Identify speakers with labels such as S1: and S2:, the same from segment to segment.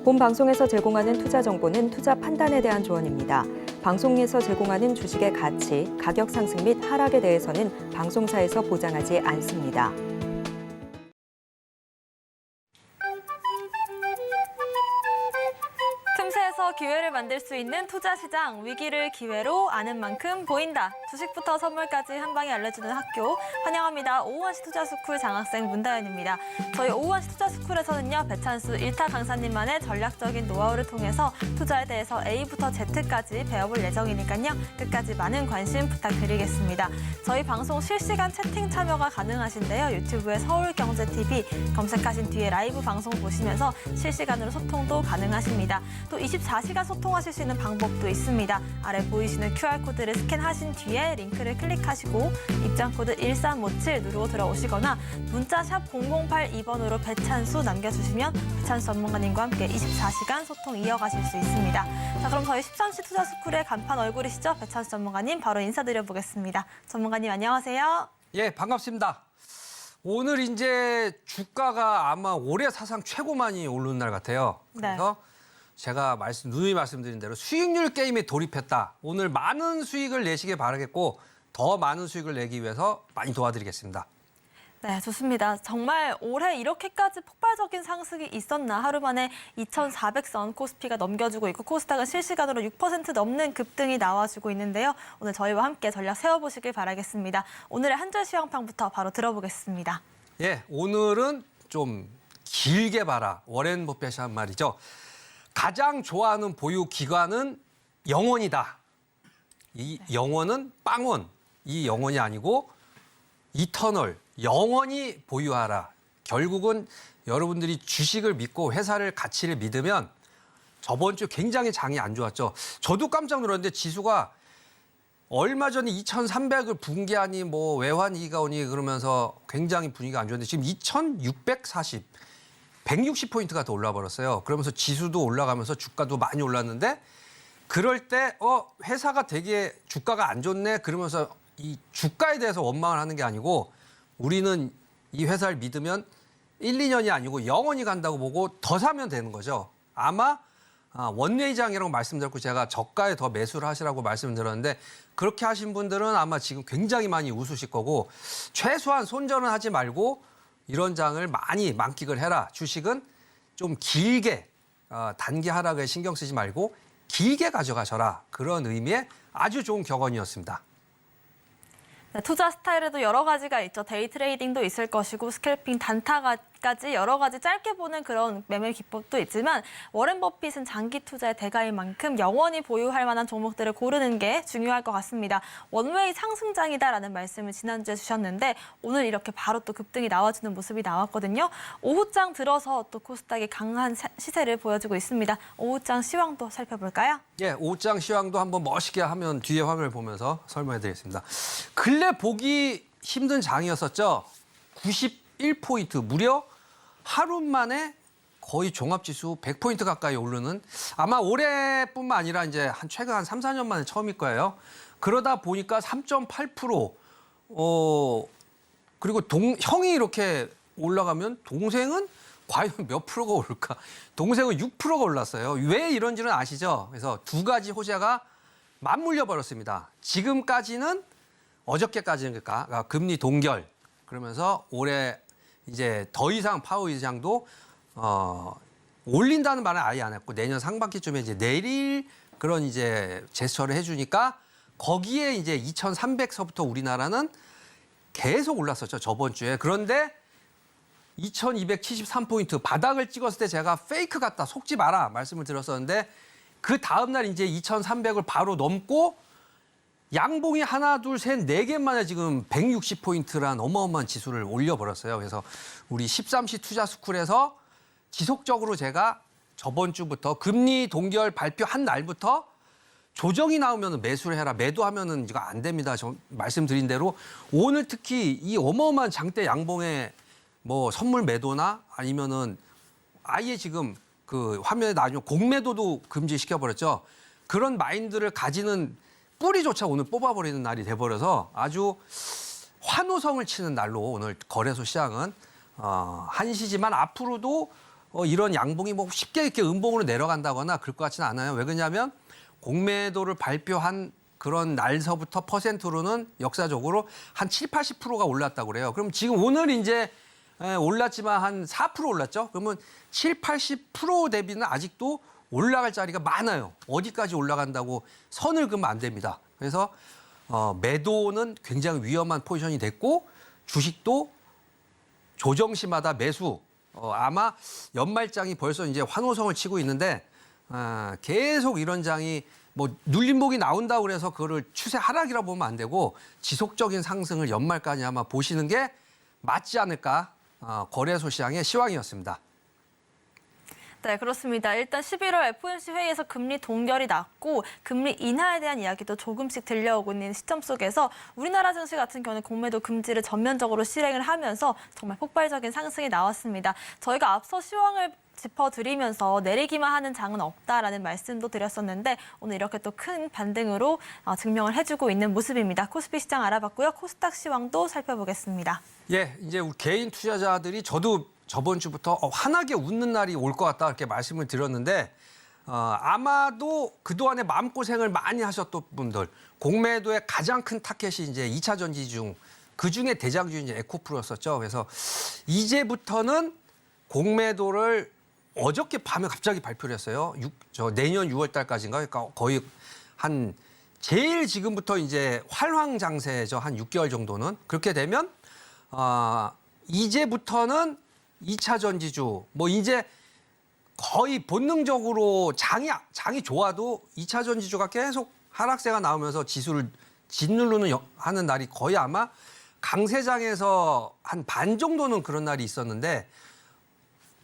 S1: 본 방송에서 제공하는 투자 정보는 투자 판단에 대한 조언입니다. 방송에서 제공하는 주식의 가치, 가격 상승 및 하락에 대해서는 방송사에서 보장하지 않습니다.
S2: 틈새에서 기회를 만들 수 있는 투자 시장, 위기를 기회로 아는 만큼 보인다. 주식부터 선물까지 한 방에 알려주는 학교 환영합니다. 오후원시 투자스쿨 장학생 문다연입니다. 저희 오후원시 투자스쿨에서는요, 배찬수 1타 강사님만의 전략적인 노하우를 통해서 투자에 대해서 A부터 Z까지 배워볼 예정이니까요. 끝까지 많은 관심 부탁드리겠습니다. 저희 방송 실시간 채팅 참여가 가능하신데요. 유튜브에 서울경제TV 검색하신 뒤에 라이브 방송 보시면서 실시간으로 소통도 가능하십니다. 또 24시간 소통하실 수 있는 방법도 있습니다. 아래 보이시는 QR코드를 스캔하신 뒤에 링크를 클릭하시고 입장코드 1357 누르고 들어오시거나 문자 샵 0082번으로 배찬수 남겨주시면 배찬수 전문가님과 함께 24시간 소통 이어가실 수 있습니다. 자, 그럼 저희 13시 투자스쿨의 간판 얼굴이시죠? 배찬수 전문가님 바로 인사드려보겠습니다. 전문가님 안녕하세요.
S3: 예, 반갑습니다. 오늘 이제 주가가 아마 올해 사상 최고 많이 오르는 날 같아요. 그래서 제가 누누이 말씀드린 대로 수익률 게임에 돌입했다. 오늘 많은 수익을 내시길 바라겠고 더 많은 수익을 내기 위해서 많이 도와드리겠습니다.
S2: 네, 좋습니다. 정말 올해 이렇게까지 폭발적인 상승이 있었나. 하루 만에 2,400선 코스피가 넘겨주고 있고 코스닥은 실시간으로 6% 넘는 급등이 나와주고 있는데요. 오늘 저희와 함께 전략 세워보시길 바라겠습니다. 오늘의 한 줄 시황평부터 바로 들어보겠습니다.
S3: 예, 오늘은 좀 길게 봐라. 워렌 버핏이 한 말이죠. 가장 좋아하는 보유 기간은 영원이다. 이 영원은 빵원. 이 영원이 아니고 이터널. 영원히 보유하라. 결국은 여러분들이 주식을 믿고 회사를 가치를 믿으면 저번 주 굉장히 장이 안 좋았죠. 저도 깜짝 놀랐는데 지수가 얼마 전에 2,300을 붕괴하니 뭐 외환위기가 오니 그러면서 굉장히 분위기가 안 좋은데 지금 2,640. 160포인트가 더 올라버렸어요. 그러면서 지수도 올라가면서 주가도 많이 올랐는데 그럴 때 회사가 되게 주가가 안 좋네 그러면서 이 주가에 대해서 원망을 하는 게 아니고 우리는 이 회사를 믿으면 1, 2년이 아니고 영원히 간다고 보고 더 사면 되는 거죠. 아마 원내의장이라고 말씀드렸고 제가 저가에 더 매수를 하시라고 말씀드렸는데 그렇게 하신 분들은 아마 지금 굉장히 많이 웃으실 거고 최소한 손절은 하지 말고 이런 장을 많이 만끽을 해라. 주식은 좀 길게 단기 하락에 신경 쓰지 말고 길게 가져가셔라. 그런 의미의 아주 좋은 격언이었습니다.
S2: 네, 투자 스타일에도 여러 가지가 있죠. 데이 트레이딩도 있을 것이고 스캘핑, 단타까지 여러 가지 짧게 보는 그런 매매 기법도 있지만 워렌 버핏은 장기 투자의 대가인 만큼 영원히 보유할 만한 종목들을 고르는 게 중요할 것 같습니다. 원웨이 상승장이다라는 말씀을 지난주에 주셨는데 오늘 이렇게 바로 또 급등이 나와주는 모습이 나왔거든요. 오후장 들어서 또 코스닥이 강한 시세를 보여주고 있습니다. 오후장 시황도 살펴볼까요?
S3: 예, 오후장 시황도 한번 멋있게 하면 뒤에 화면을 보면서 설명해드리겠습니다. 근래 보기 힘든 장이었었죠. 91포인트, 무려 하루 만에 거의 종합지수 100포인트 가까이 오르는 아마 올해뿐만 아니라 이제 최근 한 3, 4년 만에 처음일 거예요. 그러다 보니까 3.8%, 그리고 형이 이렇게 올라가면 동생은 과연 몇 프로가 오를까? 동생은 6%가 올랐어요. 왜 이런지는 아시죠? 그래서 두 가지 호재가 맞물려 버렸습니다. 지금까지는 어저께까지는 그러니까 금리 동결 그러면서 올해 이제 더 이상 파월 의장도 올린다는 말은 아예 안 했고 내년 상반기쯤에 이제 내릴 그런 이제 제스처를 해주니까 거기에 이제 2,300서부터 우리나라는 계속 올랐었죠 저번 주에. 그런데 2,273포인트 바닥을 찍었을 때 제가 페이크 같다 속지 마라 말씀을 드렸었는데 그 다음 날 이제 2,300을 바로 넘고 양봉이 하나, 둘, 셋, 네 개 만에 지금 160포인트란 어마어마한 지수를 올려버렸어요. 그래서 우리 13시 투자스쿨에서 지속적으로 제가 저번 주부터 금리 동결 발표한 날부터 조정이 나오면 매수를 해라. 매도하면은 이거 안 됩니다. 말씀드린 대로 오늘 특히 이 어마어마한 장대 양봉에 뭐 선물 매도나 아니면은 아예 지금 그 화면에 나오는 공매도도 금지시켜버렸죠. 그런 마인드를 가지는 뿌리조차 오늘 뽑아버리는 날이 돼버려서 아주 환호성을 치는 날로 오늘 거래소 시장은 한시지만 앞으로도 이런 양봉이 뭐 쉽게 이렇게 음봉으로 내려간다거나 그럴 것 같지는 않아요. 왜 그러냐면 공매도를 발표한 그런 날서부터 퍼센트로는 역사적으로 한 7, 80%가 올랐다고 그래요. 그럼 지금 오늘 이제 올랐지만 한 4% 올랐죠? 그러면 7, 80% 대비는 아직도 올라갈 자리가 많아요. 어디까지 올라간다고 선을 그으면 안 됩니다. 그래서 매도는 굉장히 위험한 포지션이 됐고 주식도 조정시마다 매수. 아마 연말장이 벌써 이제 환호성을 치고 있는데 계속 이런 장이 뭐 눌림목이 나온다고 그래서 그거를 추세 하락이라고 보면 안 되고 지속적인 상승을 연말까지 아마 보시는 게 맞지 않을까 거래소 시장의 시황이었습니다.
S2: 네, 그렇습니다. 일단 11월 FOMC 회의에서 금리 동결이 났고 금리 인하에 대한 이야기도 조금씩 들려오고 있는 시점 속에서 우리나라 증시 같은 경우는 공매도 금지를 전면적으로 실행을 하면서 정말 폭발적인 상승이 나왔습니다. 저희가 앞서 시황을 짚어드리면서 내리기만 하는 장은 없다라는 말씀도 드렸었는데 오늘 이렇게 또 큰 반등으로 증명을 해주고 있는 모습입니다. 코스피 시장 알아봤고요. 코스닥 시황도 살펴보겠습니다.
S3: 예, 이제 우리 개인 투자자들이 저도 저번 주부터 환하게 웃는 날이 올 것 같다 이렇게 말씀을 드렸는데 아마도 그동안에 마음고생을 많이 하셨던 분들 공매도의 가장 큰 타켓이 이제 2차 전지 중 그중에 대장주인 이제 에코프로였었죠. 그래서 이제부터는 공매도를 어저께 밤에 갑자기 발표를 했어요. 내년 6월 달까지인가? 그러니까 거의 한 제일 지금부터 이제 활황장세죠. 한 6개월 정도는. 그렇게 되면 이제부터는 2차 전지주 뭐 이제 거의 본능적으로 장이 좋아도 2차 전지주가 계속 하락세가 나오면서 지수를 짓누르는 하는 날이 거의 아마 강세장에서 한 반 정도는 그런 날이 있었는데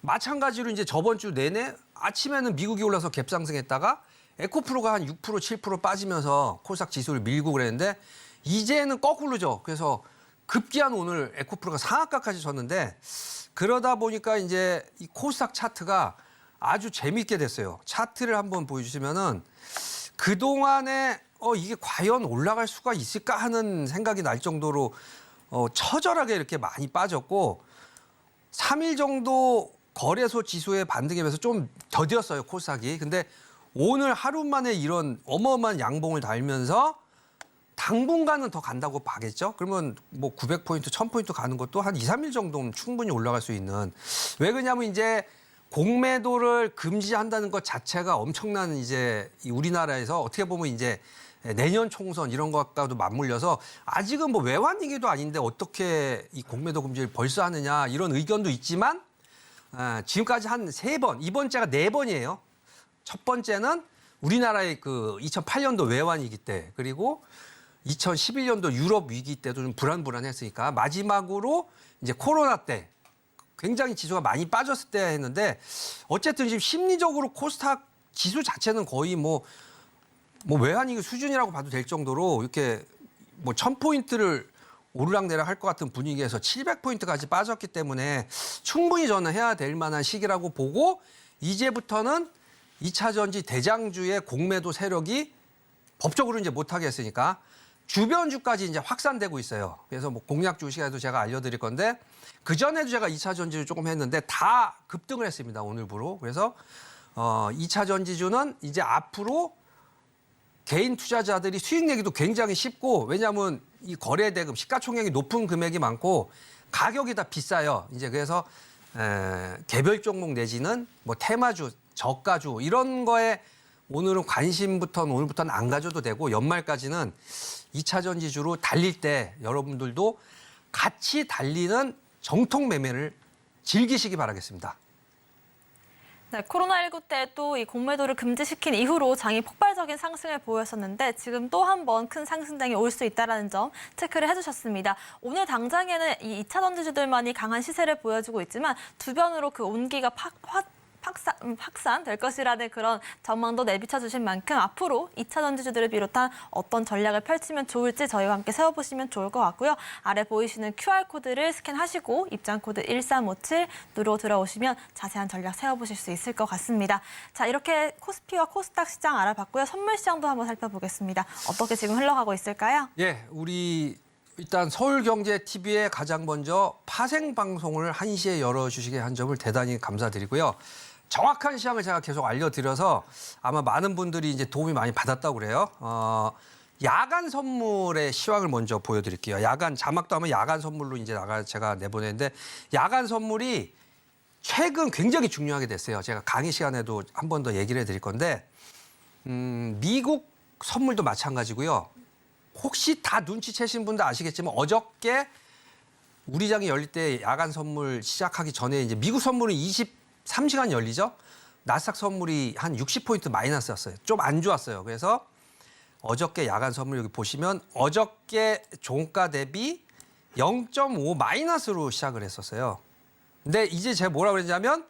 S3: 마찬가지로 이제 저번 주 내내 아침에는 미국이 올라서 갭상승했다가 에코프로가 한 6%, 7% 빠지면서 코스닥 지수를 밀고 그랬는데 이제는 거꾸로죠. 그래서 급기한 오늘 에코프로가 상한가까지 졌는데 그러다 보니까 이제 이 코스닥 차트가 아주 재미있게 됐어요. 차트를 한번 보여주시면은 그동안에 이게 과연 올라갈 수가 있을까 하는 생각이 날 정도로 처절하게 이렇게 많이 빠졌고 3일 정도 거래소 지수의 반등에 비해서 좀 더뎠어요, 코스닥이. 근데 오늘 하루 만에 이런 어마어마한 양봉을 달면서 당분간은 더 간다고 봐겠죠? 그러면 뭐 900포인트, 1000포인트 가는 것도 한 2, 3일 정도는 충분히 올라갈 수 있는. 왜 그러냐면 이제 공매도를 금지한다는 것 자체가 엄청난 이제 우리나라에서 어떻게 보면 이제 내년 총선 이런 것과도 맞물려서 아직은 뭐 외환위기도 아닌데 어떻게 이 공매도 금지를 벌써 하느냐 이런 의견도 있지만 지금까지 한 3번, 이번째가 4번이에요. 첫 번째는 우리나라의 그 2008년도 외환위기 때 그리고 2011년도 유럽 위기 때도 좀 불안했으니까 마지막으로 이제 코로나 때 굉장히 지수가 많이 빠졌을 때 했는데 어쨌든 지금 심리적으로 코스닥 지수 자체는 거의 뭐 외환위기 수준이라고 봐도 될 정도로 이렇게 뭐 1000포인트를 오르락내락 할 것 같은 분위기에서 700포인트까지 빠졌기 때문에 충분히 저는 해야 될 만한 시기라고 보고 이제부터는 2차 전지 대장주의 공매도 세력이 법적으로 이제 못하게 했으니까 주변주까지 이제 확산되고 있어요. 그래서 뭐 공약주 시간에도 제가 알려드릴 건데 그전에도 제가 2차 전지를 조금 했는데 다 급등을 했습니다. 오늘부로. 그래서 2차 전지주는 이제 앞으로 개인 투자자들이 수익 내기도 굉장히 쉽고 왜냐하면 이 거래 대금 시가총액이 높은 금액이 많고 가격이 다 비싸요. 이제 그래서 개별 종목 내지는 뭐 테마주, 저가주 이런 거에 오늘부터는 안 가져도 되고 연말까지는 2차 전지주로 달릴 때 여러분들도 같이 달리는 정통 매매를 즐기시기 바라겠습니다.
S2: 네, 코로나19 때 또 이 공매도를 금지시킨 이후로 장이 폭발적인 상승을 보였었는데 지금 또 한 번 큰 상승장이 올 수 있다는 점 체크를 해주셨습니다. 오늘 당장에는 이 2차 전지주들만이 강한 시세를 보여주고 있지만 주변으로 그 온기가 확산될 것이라는 그런 전망도 내비쳐주신 만큼 앞으로 2차 전지주들을 비롯한 어떤 전략을 펼치면 좋을지 저희와 함께 세워보시면 좋을 것 같고요. 아래 보이시는 QR코드를 스캔하시고 입장코드 1357누로 들어오시면 자세한 전략 세워보실 수 있을 것 같습니다. 자, 이렇게 코스피와 코스닥 시장 알아봤고요. 선물 시장도 한번 살펴보겠습니다. 어떻게 지금 흘러가고 있을까요?
S3: 예, 우리 일단 서울경제TV에 가장 먼저 파생 방송을 1시에 열어주시게 한 점을 대단히 감사드리고요. 정확한 시황을 제가 계속 알려드려서 아마 많은 분들이 이제 도움이 많이 받았다고 그래요. 야간 선물의 시황을 먼저 보여드릴게요. 야간 자막도 하면 야간 선물로 이제 제가 내보냈는데 야간 선물이 최근 굉장히 중요하게 됐어요. 제가 강의 시간에도 한 번 더 얘기를 해드릴 건데 미국 선물도 마찬가지고요. 혹시 다 눈치채신 분도 아시겠지만 어저께 우리장이 열릴 때 야간 선물 시작하기 전에 이제 미국 선물은 23시간 열리죠. 나스닥 선물이 한 60포인트 마이너스였어요. 좀 안 좋았어요. 그래서 어저께 야간 선물 여기 보시면 어저께 종가 대비 0.5 마이너스로 시작을 했었어요. 근데 이제 제가 뭐라 그랬냐면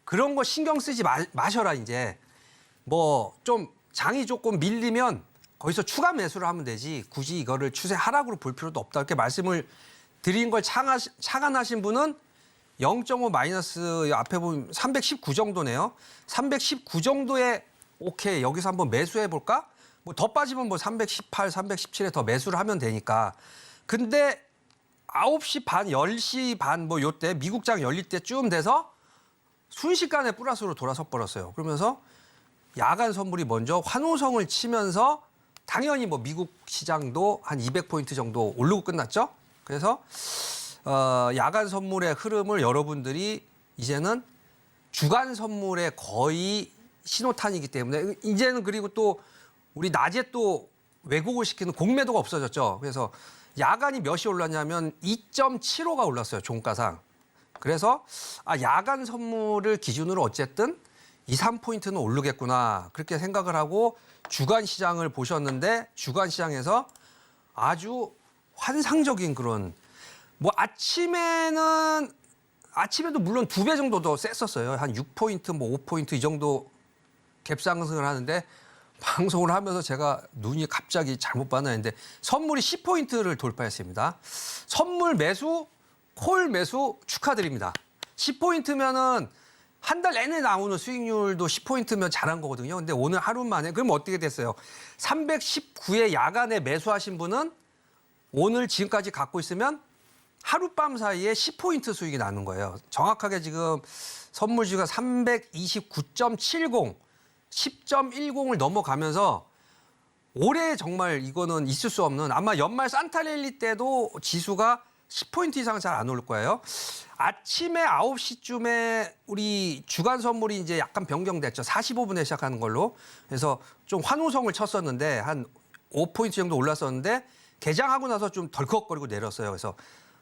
S3: 그런 거 신경 쓰지 마셔라 이제. 뭐 좀 장이 조금 밀리면 거기서 추가 매수를 하면 되지 굳이 이거를 추세 하락으로 볼 필요도 없다 이렇게 말씀을 드린 걸 착안하신 분은 0.5 마이너스 앞에 보면 319 정도네요. 319 정도에 오케이 여기서 한번 매수해 볼까? 뭐 더 빠지면 뭐 318, 317에 더 매수를 하면 되니까. 근데 9시 반, 10시 반 뭐 요때 미국장 열릴 때쯤 돼서 순식간에 플러스로 돌아서 버렸어요. 그러면서 야간 선물이 먼저 환호성을 치면서 당연히 뭐 미국 시장도 한 200포인트 정도 오르고 끝났죠. 그래서 야간 선물의 흐름을 여러분들이 이제는 주간 선물의 거의 신호탄이기 때문에 이제는 그리고 또 우리 낮에 또 왜곡을 시키는 공매도가 없어졌죠. 그래서 야간이 몇이 올랐냐면 2.75가 올랐어요. 종가상. 그래서 야간 선물을 기준으로 어쨌든 2, 3포인트는 오르겠구나. 그렇게 생각을 하고 주간 시장을 보셨는데 주간 시장에서 아주 환상적인 그런 뭐 아침에도 물론 2배 정도 더 셌었어요. 한 6포인트, 뭐 5포인트 이 정도 갭상승을 하는데 방송을 하면서 제가 눈이 갑자기 잘못 봤나는데 선물이 10포인트를 돌파했습니다. 선물 매수, 콜 매수 축하드립니다. 10포인트면은 한 달 내내 나오는 수익률도 10포인트면 잘한 거거든요. 근데 오늘 하루 만에 그럼 어떻게 됐어요? 319에 야간에 매수하신 분은 오늘 지금까지 갖고 있으면 하룻밤 사이에 10포인트 수익이 나는 거예요. 정확하게 지금 선물주가 329.70, 10.10을 넘어가면서 올해 정말 이거는 있을 수 없는 아마 연말 산타랠리 때도 지수가 10포인트 이상 잘 안 오를 거예요. 아침에 9시쯤에 우리 주간 선물이 이제 약간 변경됐죠. 45분에 시작하는 걸로. 그래서 좀 환호성을 쳤었는데 한 5포인트 정도 올랐었는데 개장하고 나서 좀 덜컥거리고 내렸어요. 그래서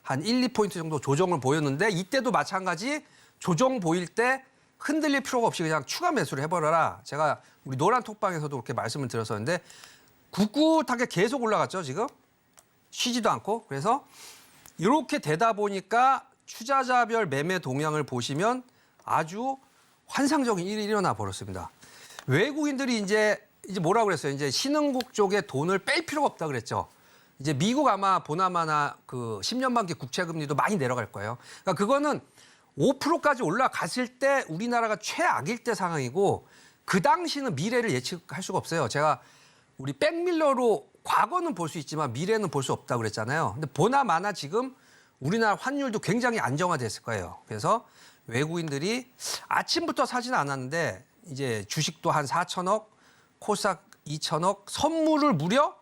S3: 한 1, 2포인트 정도 조정을 보였는데 이때도 마찬가지 조정 보일 때 흔들릴 필요가 없이 그냥 추가 매수를 해버려라. 제가 우리 노란 톡방에서도 그렇게 말씀을 드렸었는데 꿋꿋하게 계속 올라갔죠. 지금 쉬지도 않고. 그래서 이렇게 되다 보니까 투자자별 매매 동향을 보시면 아주 환상적인 일이 일어나 버렸습니다. 외국인들이 이제 뭐라고 그랬어요? 이제 신흥국 쪽에 돈을 뺄 필요가 없다 그랬죠. 이제 미국 아마 보나마나 그 10년 만기 국채 금리도 많이 내려갈 거예요. 그러니까 그거는 5%까지 올라갔을 때 우리나라가 최악일 때 상황이고 그 당시는 미래를 예측할 수가 없어요. 제가 우리 백밀러로 과거는 볼 수 있지만 미래는 볼 수 없다고 그랬잖아요. 근데 보나마나 지금 우리나라 환율도 굉장히 안정화됐을 거예요. 그래서 외국인들이 아침부터 사지는 않았는데 이제 주식도 한 4천억, 코스닥 2천억, 선물을 무려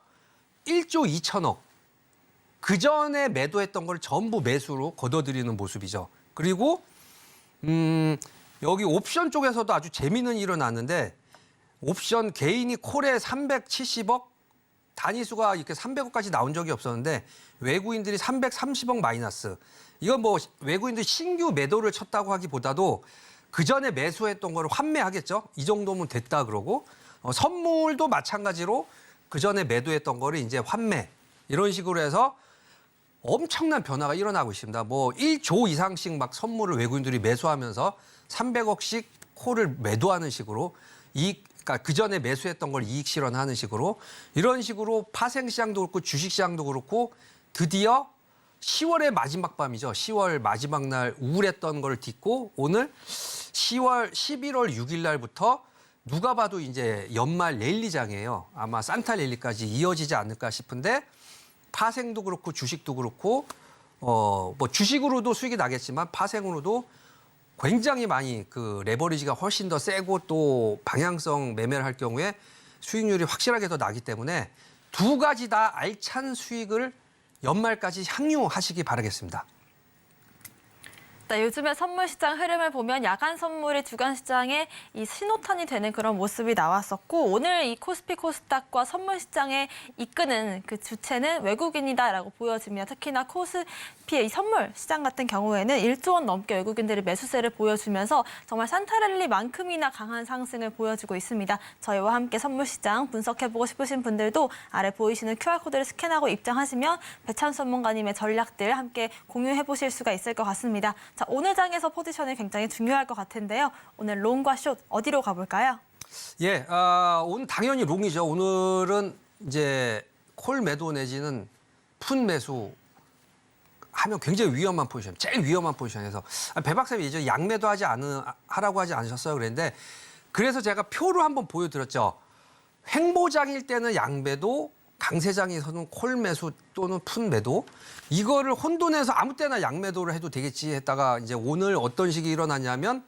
S3: 1조 2천억. 그 전에 매도했던 걸 전부 매수로 걷어들이는 모습이죠. 그리고 여기 옵션 쪽에서도 아주 재미있는 일이 일어났는데 옵션 개인이 콜에 370억, 단위수가 이렇게 300억까지 나온 적이 없었는데 외국인들이 330억 마이너스. 이건 뭐 외국인들이 신규 매도를 쳤다고 하기보다도 그 전에 매수했던 거를 환매하겠죠. 이 정도면 됐다 그러고 선물도 마찬가지로 그 전에 매도했던 거를 이제 환매 이런 식으로 해서 엄청난 변화가 일어나고 있습니다. 뭐 1조 이상씩 막 선물을 외국인들이 매수하면서 300억씩 콜을 매도하는 식으로 그러니까 그 전에 매수했던 걸 이익 실현하는 식으로 이런 식으로 파생 시장도 그렇고 주식 시장도 그렇고 드디어 10월의 마지막 밤이죠. 10월 마지막 날 우울했던 걸 딛고 오늘 11월 6일 날부터 누가 봐도 이제 연말 랠리장이에요. 아마 산타 랠리까지 이어지지 않을까 싶은데 파생도 그렇고 주식도 그렇고 뭐 주식으로도 수익이 나겠지만 파생으로도 굉장히 많이 그 레버리지가 훨씬 더 세고 또 방향성 매매를 할 경우에 수익률이 확실하게 더 나기 때문에 두 가지 다 알찬 수익을 연말까지 향유하시기 바라겠습니다.
S2: 네, 요즘에 선물 시장 흐름을 보면 야간 선물이 주간 시장에 이 신호탄이 되는 그런 모습이 나왔었고 오늘 이 코스피 코스닥과 선물 시장에 이끄는 그 주체는 외국인이다라고 보여집니다. 특히나 코스피의 이 선물 시장 같은 경우에는 1조 원 넘게 외국인들이 매수세를 보여주면서 정말 산타랠리만큼이나 강한 상승을 보여주고 있습니다. 저희와 함께 선물 시장 분석해보고 싶으신 분들도 아래 보이시는 QR코드를 스캔하고 입장하시면 배찬 전문가님의 전략들 함께 공유해보실 수가 있을 것 같습니다. 자, 오늘 장에서 포지션이 굉장히 중요할 것 같은데요. 오늘 롱과 숏 어디로 가볼까요?
S3: 예, 오늘 당연히 롱이죠. 오늘은 이제 콜 매도 내지는 푼 매수 하면 굉장히 위험한 포지션, 제일 위험한 포지션에서 배 박사님이 예전에 양매도 하라고 하지 않으셨어요. 그랬는데 그래서 제가 표로 한번 보여드렸죠. 횡보장일 때는 양매도, 강세장에서는 콜 매수 또는 푼 매도 이거를 혼돈해서 아무 때나 양매도를 해도 되겠지 했다가 이제 오늘 어떤 식이 일어났냐면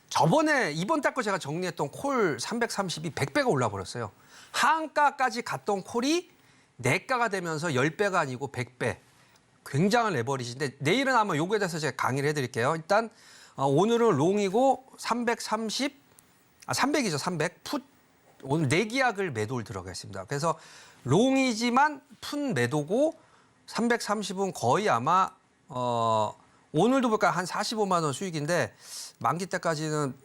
S3: 저번에 이번 달 거 제가 정리했던 콜 330이 100배가 올라 버렸어요. 하한가까지 갔던 콜이 내가가 되면서 10배가 아니고 100배. 굉장한 레버리지인데 내일은 아마 요거에 대해서 제가 강의를 해드릴게요. 일단 오늘은 롱이고 330, 300이죠. 300. 풋 오늘 내기약을 매도를 들어가겠습니다. 그래서 롱이지만 푼 매도고 330은 거의 아마 오늘도 볼까요? 한 45만 원 수익인데 만기 때까지는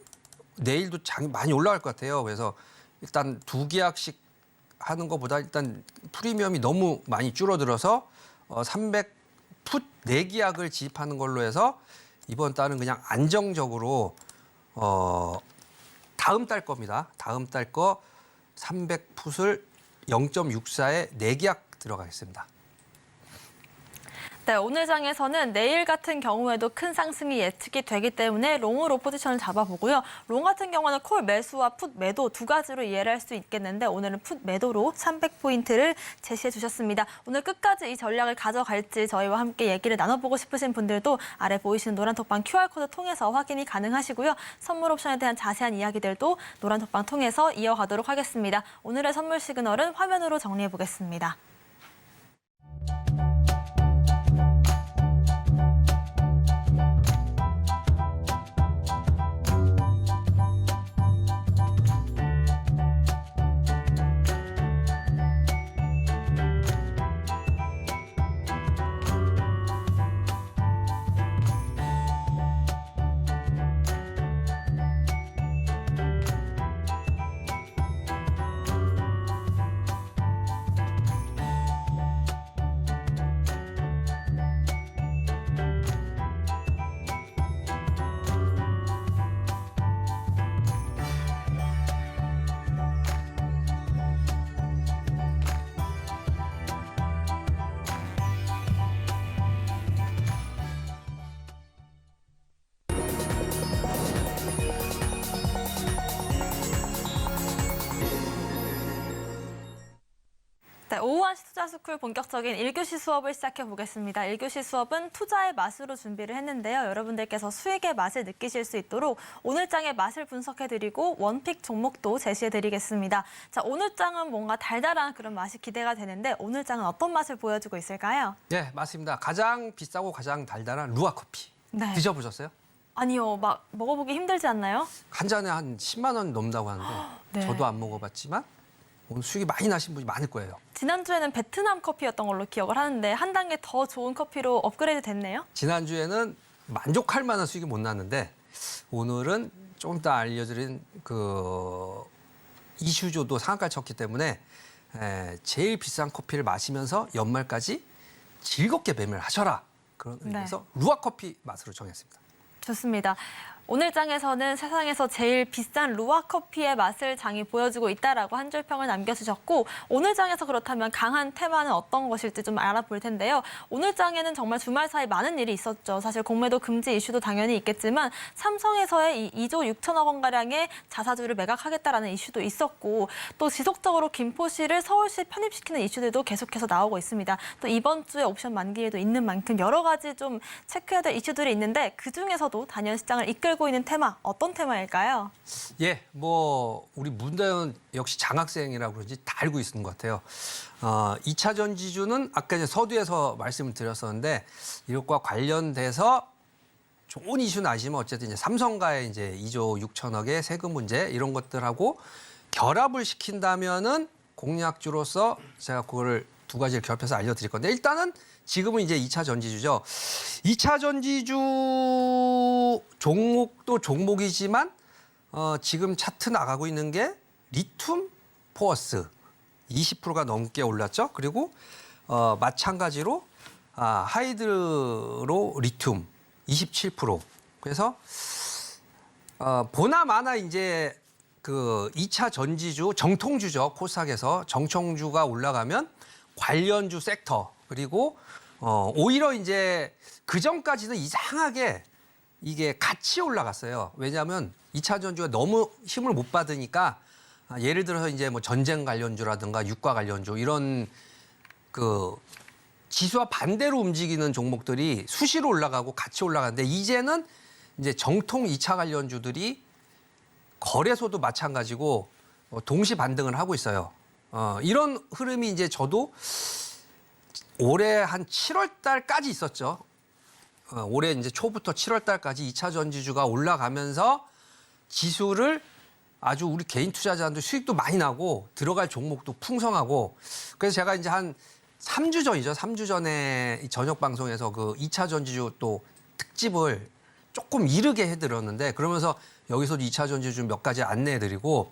S3: 내일도 장이 많이 올라갈 것 같아요. 그래서 일단 두 계약씩 하는 것보다 일단 프리미엄이 너무 많이 줄어들어서 300풋 내기약을 지입하는 걸로 해서 이번 달은 그냥 안정적으로 다음 달 겁니다. 다음 달 거 300풋을 0.64에 내기약 들어가겠습니다.
S2: 네, 오늘 장에서는 내일 같은 경우에도 큰 상승이 예측이 되기 때문에 롱으로 포지션을 잡아보고요. 롱 같은 경우는 콜 매수와 풋 매도 두 가지로 이해를 할 수 있겠는데 오늘은 풋 매도로 300포인트를 제시해 주셨습니다. 오늘 끝까지 이 전략을 가져갈지 저희와 함께 얘기를 나눠보고 싶으신 분들도 아래 보이시는 노란톡방 QR코드 통해서 확인이 가능하시고요. 선물 옵션에 대한 자세한 이야기들도 노란톡방 통해서 이어가도록 하겠습니다. 오늘의 선물 시그널은 화면으로 정리해 보겠습니다. 네, 오후 1시 투자스쿨 본격적인 1교시 수업을 시작해 보겠습니다. 1교시 수업은 투자의 맛으로 준비를 했는데요. 여러분들께서 수익의 맛을 느끼실 수 있도록 오늘 장의 맛을 분석해드리고 원픽 종목도 제시해드리겠습니다. 자, 오늘 장은 뭔가 달달한 그런 맛이 기대가 되는데 오늘 장은 어떤 맛을 보여주고 있을까요?
S3: 네, 맞습니다. 가장 비싸고 가장 달달한 루아 커피.
S2: 네.
S3: 드셔보셨어요?
S2: 아니요, 막 먹어보기 힘들지 않나요?
S3: 한 잔에 한 10만 원 넘는다고 하는데
S2: 네.
S3: 저도 안 먹어봤지만 오늘 수익이 많이 나신 분이 많을 거예요.
S2: 지난주에는 베트남 커피였던 걸로 기억을 하는데 한 단계 더 좋은 커피로 업그레이드 됐네요.
S3: 지난주에는 만족할 만한 수익이 못 났는데 오늘은 좀 이따 알려드린 그 이슈조도 상한가를 쳤기 때문에 제일 비싼 커피를 마시면서 연말까지 즐겁게 매매를 하셔라. 그런 의미에서 루아 커피 맛으로 정했습니다.
S2: 좋습니다. 오늘 장에서는 세상에서 제일 비싼 루아 커피의 맛을 장이 보여주고 있다라고 한 줄 평을 남겨주셨고 오늘 장에서 그렇다면 강한 테마는 어떤 것일지 좀 알아볼 텐데요. 오늘 장에는 정말 주말 사이 많은 일이 있었죠. 사실 공매도 금지 이슈도 당연히 있겠지만 삼성에서의 이 2조 6천억 원가량의 자사주를 매각하겠다라는 이슈도 있었고 또 지속적으로 김포시를 서울시 편입시키는 이슈들도 계속해서 나오고 있습니다. 또 이번 주에 옵션 만기일도 있는 만큼 여러 가지 좀 체크해야 될 이슈들이 있는데 그중에서도 단연 시장을 이끌고 있는 테마, 어떤 테마일까요?
S3: 예, 뭐 우리 문다현 역시 장학생이라고 그런지 다 알고 있는 것 같아요. 2차 전지주는 아까 이제 서두에서 말씀을 드렸었는데 이것과 관련돼서 좋은 이슈는 아니지만 어쨌든 이제 삼성과의 이제 2조 6천억의 세금 문제 이런 것들하고 결합을 시킨다면은 공략주로서 제가 그거를 두 가지를 결합해서 알려드릴 건데 일단은 지금은 이제 2차 전지주죠. 2차 전지주 종목도 종목이지만 지금 차트 나가고 있는 게 리튬 포어스 20%가 넘게 올랐죠. 그리고 마찬가지로 하이드로 리튬 27%. 그래서 보나마나 이제 그 2차 전지주 정통주죠. 코스닥에서 정통주가 올라가면 관련주 섹터 그리고 오히려 이제 그 전까지는 이상하게 이게 같이 올라갔어요. 왜냐하면 2차 전지가 너무 힘을 못 받으니까 예를 들어서 이제 뭐 전쟁 관련주라든가 유가 관련주 이런 그 지수와 반대로 움직이는 종목들이 수시로 올라가고 같이 올라가는데 이제는 이제 정통 2차 관련주들이 거래소도 마찬가지고 동시 반등을 하고 있어요. 이런 흐름이 이제 저도 올해 한 7월 달까지 있었죠. 올해 이제 초부터 7월 달까지 2차 전지주가 올라가면서 지수를 아주 우리 개인 투자자한테 수익도 많이 나고 들어갈 종목도 풍성하고 그래서 제가 이제 한 3주 전이죠. 3주 전에 이 저녁 방송에서 그 2차 전지주 또 특집을 조금 이르게 해드렸는데 그러면서 여기서도 2차 전지주 몇 가지 안내해드리고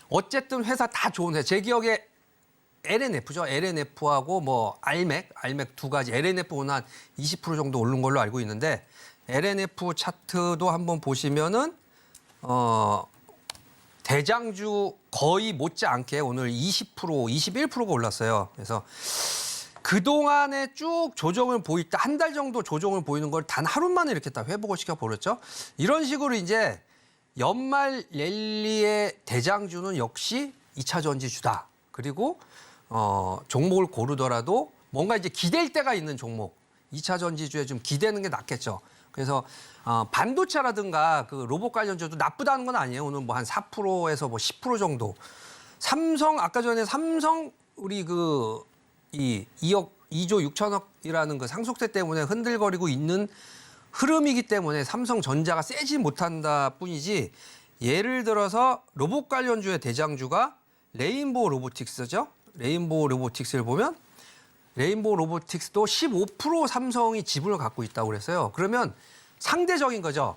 S3: 어쨌든 회사 다 좋은 회사. 제 기억에 LNF죠. LNF하고 뭐 알맥 두 가지. LNF는 한 20% 정도 오른 걸로 알고 있는데 LNF 차트도 한번 보시면은 대장주 거의 못지않게 오늘 20%, 21%가 올랐어요. 그래서 그동안에 쭉 조정을 보일 때 한 달 정도 조정을 보이는 걸 단 하루 만에 이렇게 다 회복을 시켜버렸죠. 이런 식으로 이제 연말 랠리의 대장주는 역시 2차 전지주다. 그리고 종목을 고르더라도 뭔가 이제 기댈 때가 있는 종목. 2차 전지주에 좀 기대는 게 낫겠죠. 그래서 반도체라든가 그 로봇 관련주도 나쁘다는 건 아니에요. 오늘 뭐 한 4%에서 뭐 10% 정도. 삼성 아까 전에 삼성 우리 그 이 2조 6천억이라는 그 상속세 때문에 흔들거리고 있는 흐름이기 때문에 삼성전자가 세지 못한다 뿐이지 예를 들어서 로봇 관련주의 대장주가 레인보우 로보틱스죠. 레인보우 로보틱스를 보면 레인보우 로보틱스도 15% 삼성이 지분을 갖고 있다고 그랬어요. 그러면 상대적인 거죠.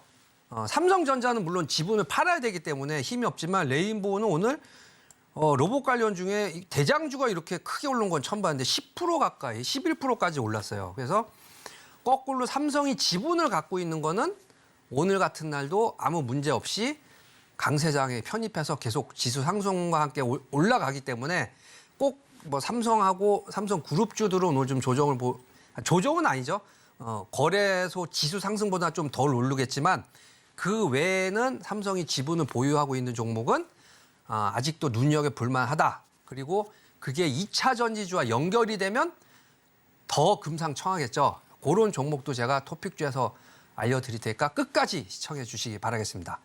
S3: 삼성전자는 물론 지분을 팔아야 되기 때문에 힘이 없지만 레인보우는 오늘 로봇 관련 중에 대장주가 이렇게 크게 오른 건 처음 봤는데 10% 가까이 11%까지 올랐어요. 그래서 거꾸로 삼성이 지분을 갖고 있는 거는 오늘 같은 날도 아무 문제 없이 강세장에 편입해서 계속 지수 상승과 함께 올라가기 때문에 꼭 뭐 삼성하고 삼성 그룹주들은 오늘 좀 조정은 아니죠. 거래소 지수 상승보다 좀 덜 오르겠지만 그 외에는 삼성이 지분을 보유하고 있는 종목은 아직도 눈여겨볼 만하다. 그리고 그게 2차 전지주와 연결이 되면 더 금상첨화겠죠. 그런 종목도 제가 토픽주에서 알려드릴 테니까 끝까지 시청해 주시기 바라겠습니다.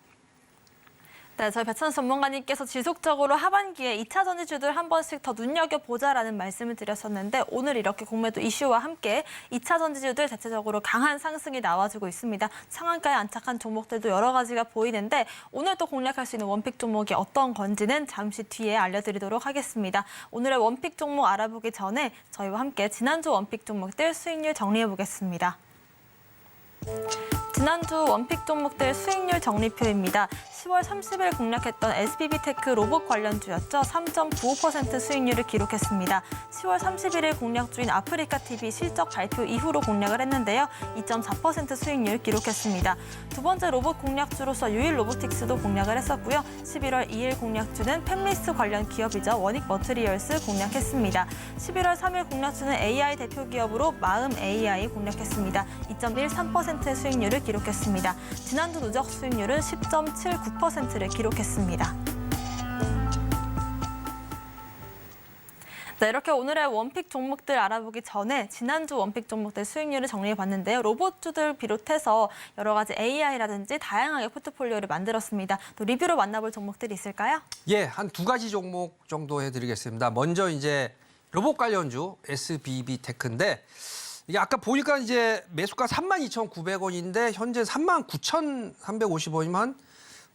S2: 네, 저희 배천수 전문가님께서 지속적으로 하반기에 2차 전지주들 한 번씩 더 눈여겨보자라는 말씀을 드렸었는데 오늘 이렇게 공매도 이슈와 함께 2차 전지주들 대체적으로 강한 상승이 나와주고 있습니다. 상한가에 안착한 종목들도 여러 가지가 보이는데 오늘 또 공략할 수 있는 원픽 종목이 어떤 건지는 잠시 뒤에 알려드리도록 하겠습니다. 오늘의 원픽 종목 알아보기 전에 저희와 함께 지난주 원픽 종목들 수익률 정리해보겠습니다. 지난주 원픽 종목들 수익률 정리표입니다. 10월 30일 공략했던 SBB테크 로봇 관련주였죠. 3.95% 수익률을 기록했습니다. 10월 31일 공략주인 아프리카TV 실적 발표 이후로 공략을 했는데요. 2.4% 수익률 기록했습니다. 두 번째 로봇 공략주로서 유일 로보틱스도 공략을 했었고요. 11월 2일 공략주는 팹리스 관련 기업이죠. 원익 머트리얼스 공략했습니다. 11월 3일 공략주는 AI 대표 기업으로 마음 AI 공략했습니다. 2.13%의 수익률을 기록했습니다. 지난주 누적 수익률은 10.79%를 기록했습니다. 네, 이렇게 오늘의 원픽 종목들 알아보기 전에 지난주 원픽 종목들 수익률을 정리해봤는데요. 로봇주들 비롯해서 여러 가지 AI라든지 다양하게 포트폴리오를 만들었습니다. 또 리뷰로 만나볼 종목들이 있을까요?
S3: 예, 한 두 가지 종목 정도 해드리겠습니다. 먼저 이제 로봇 관련주 SBB테크인데 이게 아까 보니까 이제 매수가 32,900원인데 현재 39,350원이면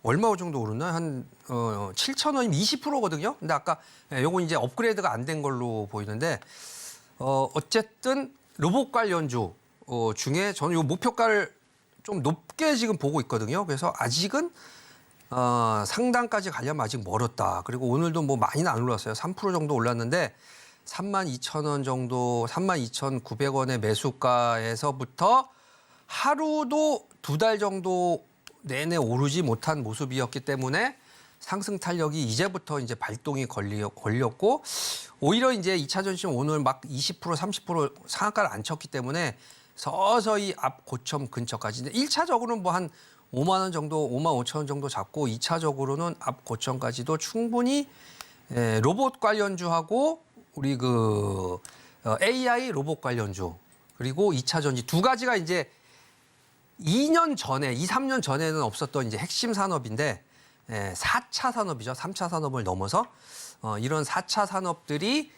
S3: 얼마 정도 오르나? 한 7,000원이면 20%거든요. 근데 아까 요건 이제 업그레이드가 안 된 걸로 보이는데 어쨌든 로봇 관련주 중에 저는 요 목표가를 좀 높게 지금 보고 있거든요. 그래서 아직은 상단까지 가려면 아직 멀었다. 그리고 오늘도 뭐 많이는 안 올랐어요. 3% 정도 올랐는데 32,000원 정도, 32,900원의 매수가에서부터 하루도 두 달 정도 내내 오르지 못한 모습이었기 때문에 상승 탄력이 이제부터 이제 발동이 걸렸고 오히려 이제 2차 전지는 오늘 막 20% 30% 상한가를 안 쳤기 때문에 서서히 앞 고점 근처까지. 근데 1차적으로는 뭐 한 5만 원 정도, 5만 5천 원 정도 잡고 2차적으로는 앞 고점까지도 충분히 로봇 관련주하고 우리 그 AI 로봇 관련주 그리고 2차 전지 두 가지가 이제 2년 전에, 2, 3년 전에는 없었던 이제 핵심 산업인데 4차 산업이죠. 3차 산업을 넘어서 이런 4차 산업들이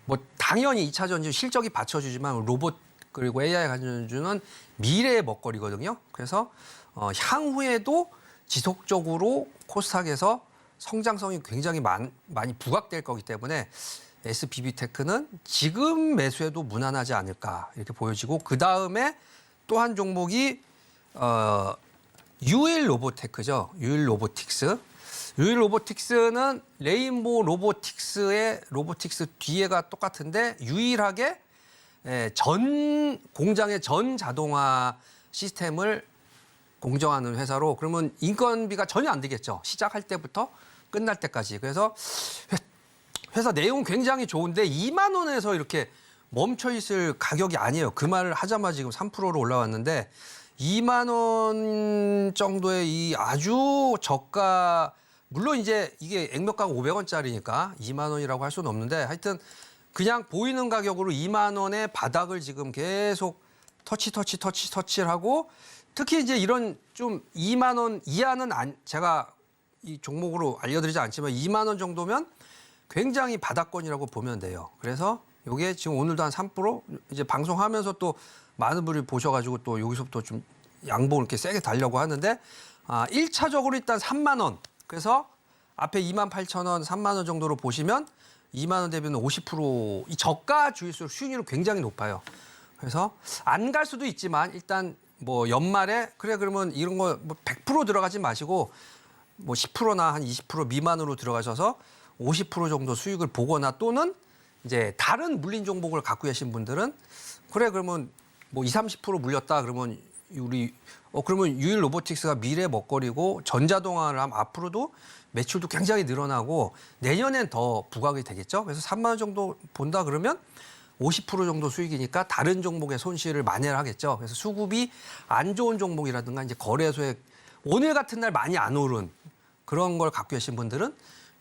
S3: 뭐 당연히 2차 전지 실적이 받쳐주지만 로봇 그리고 AI 관련주는 미래의 먹거리거든요. 그래서 향후에도 지속적으로 코스닥에서 성장성이 굉장히 많이 부각될 거기 때문에 SBB테크는 지금 매수해도 무난하지 않을까 이렇게 보여지고 그다음에 또 한 종목이 유일 로보테크죠. 유일 로보틱스. 유일 로보틱스는 레인보우 로보틱스의 로보틱스 뒤에가 똑같은데 유일하게 전 공장의 전 자동화 시스템을 공정하는 회사로 그러면 인건비가 전혀 안 들겠죠. 시작할 때부터 끝날 때까지. 그래서 회사 내용은 굉장히 좋은데 2만 원에서 이렇게 멈춰 있을 가격이 아니에요. 그 말을 하자마자 지금 3%로 올라왔는데 2만 원 정도의 이 아주 저가 물론 이제 이게 액면가가 500원짜리니까 2만 원이라고 할 수는 없는데 하여튼 그냥 보이는 가격으로 2만 원의 바닥을 지금 계속 터치를 하고 특히 이제 이런 좀 2만 원 이하는 제가 이 종목으로 알려드리지 않지만 2만 원 정도면 굉장히 바닥권이라고 보면 돼요. 그래서 이게 지금 오늘도 한 3% 이제 방송하면서 또 많은 분이 보셔가지고 또 여기서부터 좀 양봉을 이렇게 세게 달려고 하는데 1차적으로 일단 3만 원. 그래서 앞에 28,000원, 3만 원 정도로 보시면 2만 원 대비는 50%이 저가 주일수록 수익률이 굉장히 높아요. 그래서 안 갈 수도 있지만 일단 뭐 연말에 그래 그러면 이런 거 뭐 100% 들어가지 마시고 뭐 10%나 한 20% 미만으로 들어가셔서 50% 정도 수익을 보거나 또는 이제 다른 물린 종목을 갖고 계신 분들은 그래 그러면 뭐 20, 30% 물렸다 그러면 우리 그러면 유일 로보틱스가 미래 먹거리고 전자동화를 하면 앞으로도 매출도 굉장히 늘어나고 내년엔 더 부각이 되겠죠. 그래서 3만 원 정도 본다 그러면 50% 정도 수익이니까 다른 종목의 손실을 만회를 하겠죠. 그래서 수급이 안 좋은 종목이라든가 이제 거래소에 오늘 같은 날 많이 안 오른 그런 걸 갖고 계신 분들은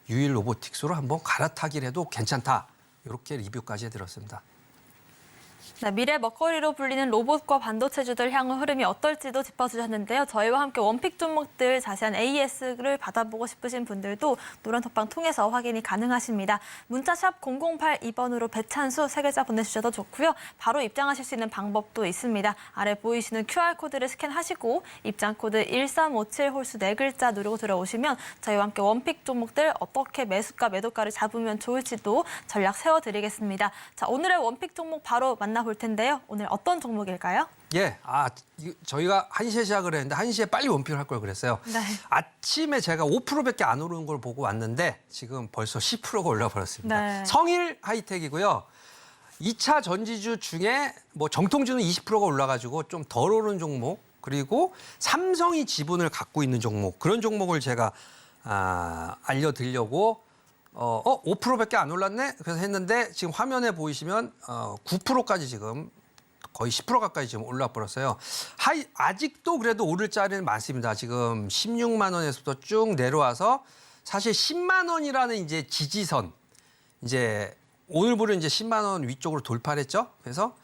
S3: 유일 로보틱스로 한번 갈아타기를 해도 괜찮다. 이렇게 리뷰까지 해드렸습니다.
S2: 네, 미래 먹거리로 불리는 로봇과 반도체주들 향후 흐름이 어떨지도 짚어주셨는데요. 저희와 함께 원픽 종목들 자세한 AS를 받아보고 싶으신 분들도 노란톡방 통해서 확인이 가능하십니다. 문자샵 0082번으로 배찬수 3글자 보내주셔도 좋고요. 바로 입장하실 수 있는 방법도 있습니다. 아래 보이시는 QR코드를 스캔하시고 입장코드 1357 홀수 4글자 누르고 들어오시면 저희와 함께 원픽 종목들 어떻게 매수가 매도가를 잡으면 좋을지도 전략 세워드리겠습니다. 자, 오늘의 원픽 종목 바로 만나볼 텐데요. 오늘 어떤 종목일까요?
S3: 예, 저희가 1시에 시작을 했는데 1시에 빨리 원픽을 할 걸 그랬어요.
S2: 네.
S3: 아침에 제가 5%밖에 안 오르는 걸 보고 왔는데 지금 벌써 10%가 올라 버렸습니다.
S2: 네.
S3: 성일 하이텍이고요. 2차 전지주 중에 뭐 정통주는 20%가 올라가지고 좀 덜 오른 종목, 그리고 삼성이 지분을 갖고 있는 종목, 그런 종목을 제가 알려드리려고 5%밖에 안 올랐네? 그래서 했는데 지금 화면에 보이시면 9%까지 지금 거의 10% 가까이 지금 올라 버렸어요. 아직도 그래도 오를 자리는 많습니다. 지금 16만 원에서부터 쭉 내려와서 사실 10만 원이라는 이제 지지선, 이제 오늘부로 이제 10만 원 위쪽으로 돌파를 했죠. 그래서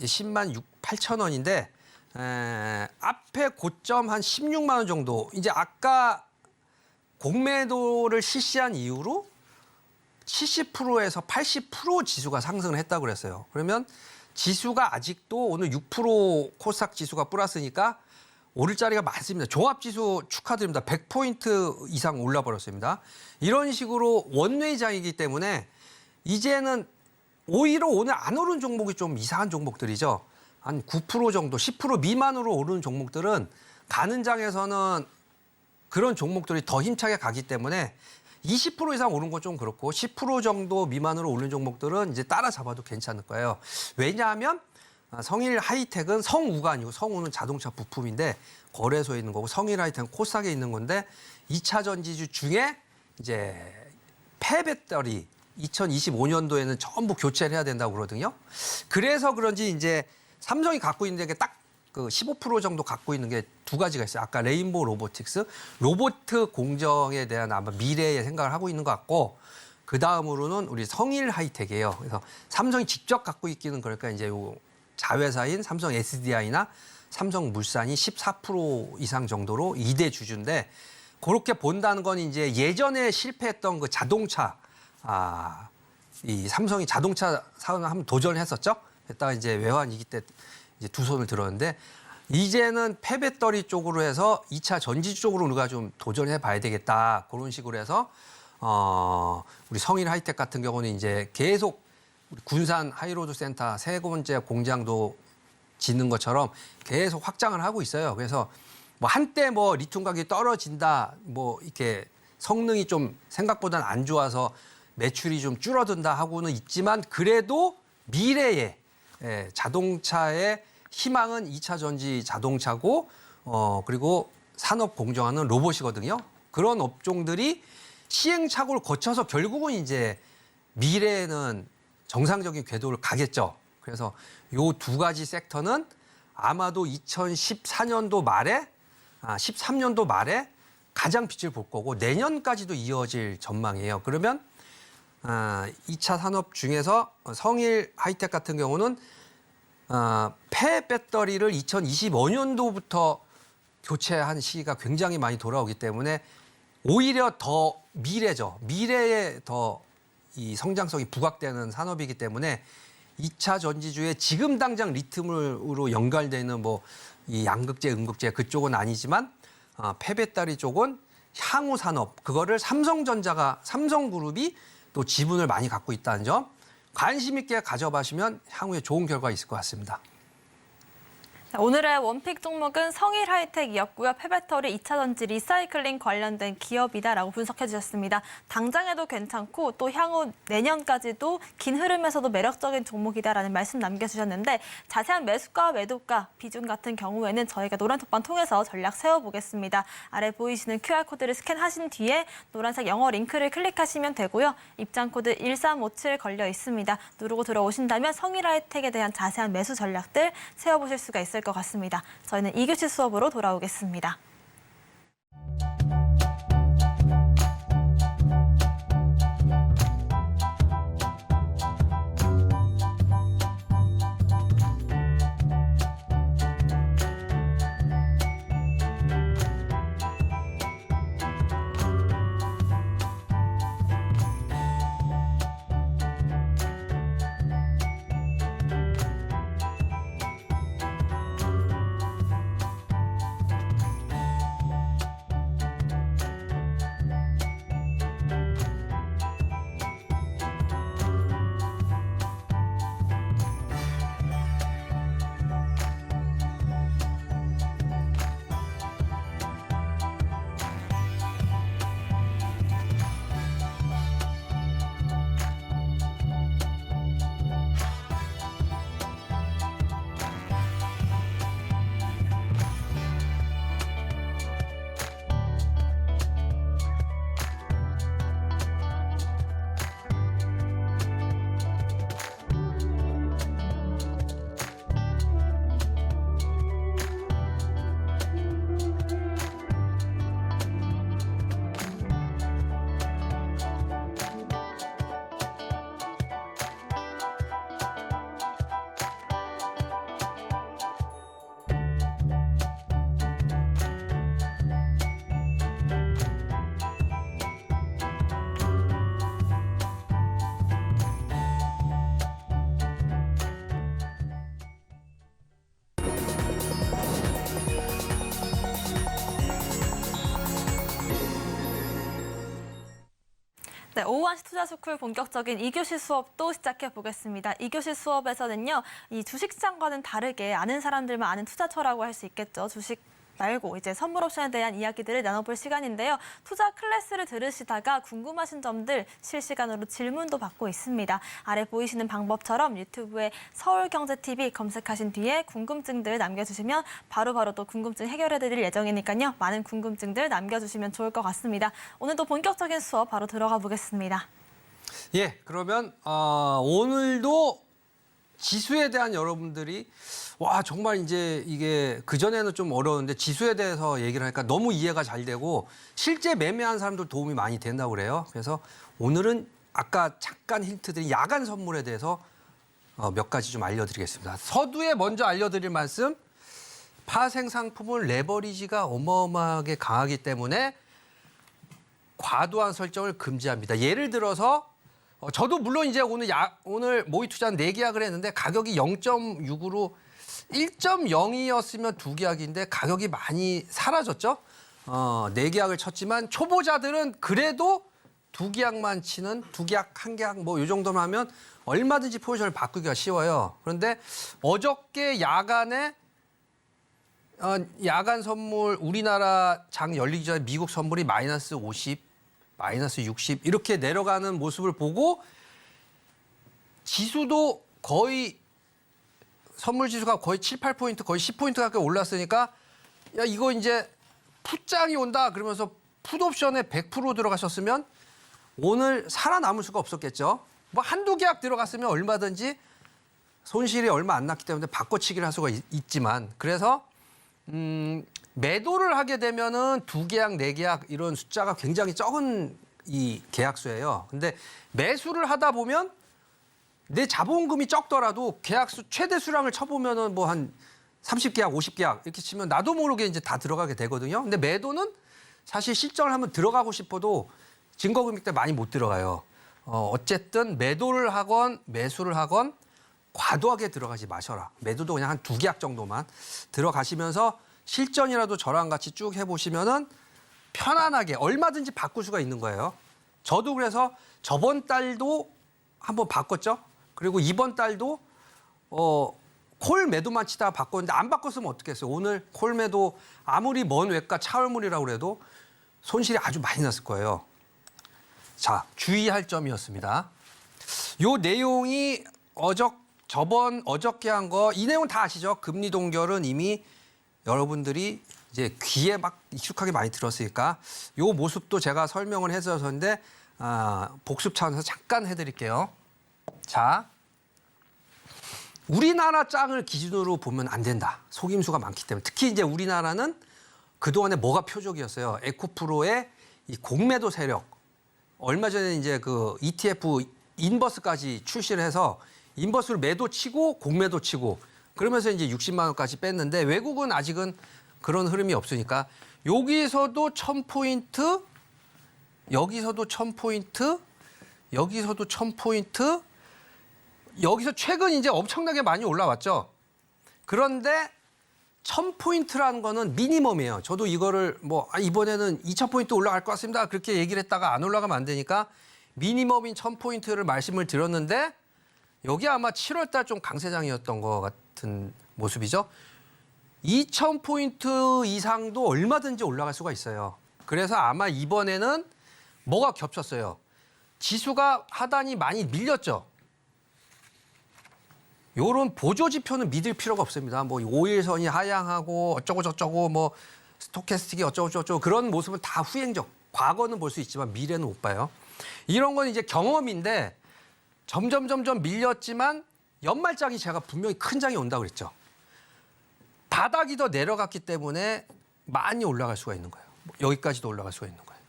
S3: 10만 8천 원인데 앞에 고점 한 16만 원 정도, 이제 아까 공매도를 실시한 이후로 70%에서 80% 지수가 상승을 했다고 그랬어요. 그러면 지수가 아직도 오늘 6% 코스닥 지수가 플러스니까 오를 자리가 많습니다. 종합지수 축하드립니다. 100포인트 이상 올라버렸습니다. 이런 식으로 원웨이장이기 때문에 이제는 오히려 오늘 안 오른 종목이 좀 이상한 종목들이죠. 한 9% 정도, 10% 미만으로 오르는 종목들은 가는 장에서는 그런 종목들이 더 힘차게 가기 때문에 20% 이상 오른 건 좀 그렇고 10% 정도 미만으로 오른 종목들은 이제 따라잡아도 괜찮을 거예요. 왜냐하면 성일 하이텍은 성우가 아니고, 성우는 자동차 부품인데 거래소에 있는 거고, 성일 하이텍은 코스닥에 있는 건데 2차 전지주 중에 이제 폐배터리 2025년도에는 전부 교체를 해야 된다고 그러거든요. 그래서 그런지 이제 삼성이 갖고 있는 게 딱 그 15% 정도 갖고 있는 게 두 가지가 있어요. 아까 레인보우 로보틱스, 로봇 공정에 대한 아마 미래의 생각을 하고 있는 것 같고, 그 다음으로는 우리 성일 하이텍이에요. 그래서 삼성이 직접 갖고 있기는 그러니까 이제 요 자회사인 삼성 SDI나 삼성물산이 14% 이상 정도로 2대 주주인데, 그렇게 본다는 건 이제 예전에 실패했던 그 자동차, 이 삼성이 자동차 사업을 한번 도전했었죠. 했다가 이제 외환위기 때 이제 두 손을 들었는데, 이제는 폐배터리 쪽으로 해서 2차 전지 쪽으로 우리가 좀 도전해 봐야 되겠다. 그런 식으로 해서 우리 성일 하이텍 같은 경우는 이제 계속 우리 군산 하이로드 센터 세 번째 공장도 짓는 것처럼 계속 확장을 하고 있어요. 그래서 뭐 한때 뭐 리튬 가격이 떨어진다, 뭐 이렇게 성능이 좀 생각보다는 안 좋아서 매출이 좀 줄어든다 하고는 있지만, 그래도 미래에 자동차의 희망은 2차 전지 자동차고, 그리고 산업 공정하는 로봇이거든요. 그런 업종들이 시행착오를 거쳐서 결국은 이제 미래에는 정상적인 궤도를 가겠죠. 그래서 요 두 가지 섹터는 아마도 2014년도 말에, 13년도 말에 가장 빛을 볼 거고, 내년까지도 이어질 전망이에요. 그러면 2차 산업 중에서 성일 하이텍 같은 경우는 폐배터리를 2025년도부터 교체한 시기가 굉장히 많이 돌아오기 때문에 오히려 더 미래죠. 미래에 더 이 성장성이 부각되는 산업이기 때문에 2차 전지주에 지금 당장 리튬으로 연결되는 뭐 이 양극재, 음극재 그쪽은 아니지만 폐배터리 쪽은 향후 산업, 그거를 삼성그룹이 또 지분을 많이 갖고 있다는 점 관심 있게 가져보시면 향후에 좋은 결과 있을 것 같습니다.
S2: 오늘의 원픽 종목은 성일 하이텍이었고요. 폐배터리 2차 전지 리사이클링 관련된 기업이다라고 분석해 주셨습니다. 당장에도 괜찮고 또 향후 내년까지도 긴 흐름에서도 매력적인 종목이다라는 말씀 남겨주셨는데, 자세한 매수가, 매도가, 비중 같은 경우에는 저희가 노란톡방 통해서 전략 세워보겠습니다. 아래 보이시는 QR코드를 스캔하신 뒤에 노란색 영어 링크를 클릭하시면 되고요. 입장코드 1357 걸려 있습니다. 누르고 들어오신다면 성일 하이텍에 대한 자세한 매수 전략들 세워보실 수가 있을 것 같습니다. 저희는 2교시 수업으로 돌아오겠습니다. 네, 오후 1시 투자스쿨 본격적인 2교시 수업도 시작해 보겠습니다. 2교시 수업에서는요, 이 주식시장과는 다르게 아는 사람들만 아는 투자처라고 할 수 있겠죠. 주식 말고 이제 선물 옵션에 대한 이야기들을 나눠볼 시간인데요. 투자 클래스를 들으시다가 궁금하신 점들 실시간으로 질문도 받고 있습니다. 아래 보이시는 방법처럼 유튜브에 서울경제TV 검색하신 뒤에 궁금증들 남겨주시면 바로바로 또 궁금증 해결해드릴 예정이니까요. 많은 궁금증들 남겨주시면 좋을 것 같습니다. 오늘도 본격적인 수업 바로 들어가 보겠습니다.
S3: 예, 그러면 오늘도 지수에 대한 여러분들이 와 정말 이제 이게 그전에는 좀 어려웠는데 지수에 대해서 얘기를 하니까 너무 이해가 잘 되고 실제 매매한 사람들 도움이 많이 된다고 그래요. 그래서 오늘은 아까 잠깐 힌트드린 야간 선물에 대해서 몇 가지 좀 알려드리겠습니다. 서두에 먼저 알려드릴 말씀, 파생 상품은 레버리지가 어마어마하게 강하기 때문에 과도한 설정을 금지합니다. 예를 들어서 저도 물론 이제 오늘 모의 투자는 4계약을 했는데 가격이 0.6으로 1.02였으면 2계약인데 가격이 많이 사라졌죠. 4계약을 쳤지만 초보자들은 그래도 2계약만 치는 2계약, 1계약 뭐 이 정도만 하면 얼마든지 포지션을 바꾸기가 쉬워요. 그런데 어저께 야간에 야간 선물 우리나라 장 열리기 전에 미국 선물이 마이너스 50, 마이너스 60 이렇게 내려가는 모습을 보고 지수도 거의 선물 지수가 거의 7, 8포인트 거의 10포인트 가까이 올랐으니까 야 이거 이제 풋장이 온다 그러면서 풋옵션에 100% 들어가셨으면 오늘 살아남을 수가 없었겠죠. 뭐 한두 계약 들어갔으면 얼마든지 손실이 얼마 안 났기 때문에 바꿔치기를 할 수가 있지만 그래서 매도를 하게 되면은 2계약, 4계약 이런 숫자가 굉장히 적은 이 계약수예요. 근데 매수를 하다 보면 내 자본금이 적더라도 계약수 최대 수량을 쳐보면은 뭐 한 30계약, 50계약 이렇게 치면 나도 모르게 이제 다 들어가게 되거든요. 근데 매도는 사실 실전을 한번 들어가고 싶어도 증거금액 때문에 많이 못 들어가요. 어쨌든 매도를 하건 매수를 하건 과도하게 들어가지 마셔라. 매도도 그냥 한 2계약 정도만 들어가시면서 실전이라도 저랑 같이 쭉 해보시면은 편안하게 얼마든지 바꿀 수가 있는 거예요. 저도 그래서 저번 달도 한번 바꿨죠. 그리고 이번 달도 콜 매도만 치다가 바꿨는데 안 바꿨으면 어떻겠어요. 오늘 콜 매도 아무리 먼 외과 차월물이라고 그래도 손실이 아주 많이 났을 거예요. 자, 주의할 점이었습니다. 요 내용이 어저께 한 거 이 내용 다 아시죠? 금리 동결은 이미 여러분들이 이제 귀에 막 익숙하게 많이 들었으니까 요 모습도 제가 설명을 해서인데 복습 차원에서 잠깐 해드릴게요. 자, 우리나라 짱을 기준으로 보면 안 된다. 속임수가 많기 때문에 특히 이제 우리나라는 그동안에 뭐가 표적이었어요. 에코프로의 이 공매도 세력. 얼마 전에 이제 그 ETF 인버스까지 출시를 해서 인버스를 매도 치고 공매도 치고 그러면서 이제 60만 원까지 뺐는데 외국은 아직은 그런 흐름이 없으니까 여기서도 1000포인트, 여기서도 1000포인트, 여기서도 1000포인트, 여기서 최근 이제 엄청나게 많이 올라왔죠. 그런데 1000포인트라는 거는 미니멈이에요. 저도 이거를 뭐 이번에는 2000포인트 올라갈 것 같습니다. 그렇게 얘기를 했다가 안 올라가면 안 되니까 미니멈인 1000포인트를 말씀을 드렸는데 여기 아마 7월 달 좀 강세장이었던 것 같은 모습이죠. 2000포인트 이상도 얼마든지 올라갈 수가 있어요. 그래서 아마 이번에는 뭐가 겹쳤어요. 지수가 하단이 많이 밀렸죠. 요런 보조 지표는 믿을 필요가 없습니다. 뭐 5일선이 하향하고 어쩌고 저쩌고 뭐 스토캐스틱이 어쩌고 저쩌고 그런 모습은 다 후행적. 과거는 볼 수 있지만 미래는 못 봐요. 이런 건 이제 경험인데 점점 밀렸지만 연말장이 제가 분명히 큰 장이 온다고 그랬죠. 바닥이 더 내려갔기 때문에 많이 올라갈 수가 있는 거예요. 여기까지도 올라갈 수가 있는 거예요.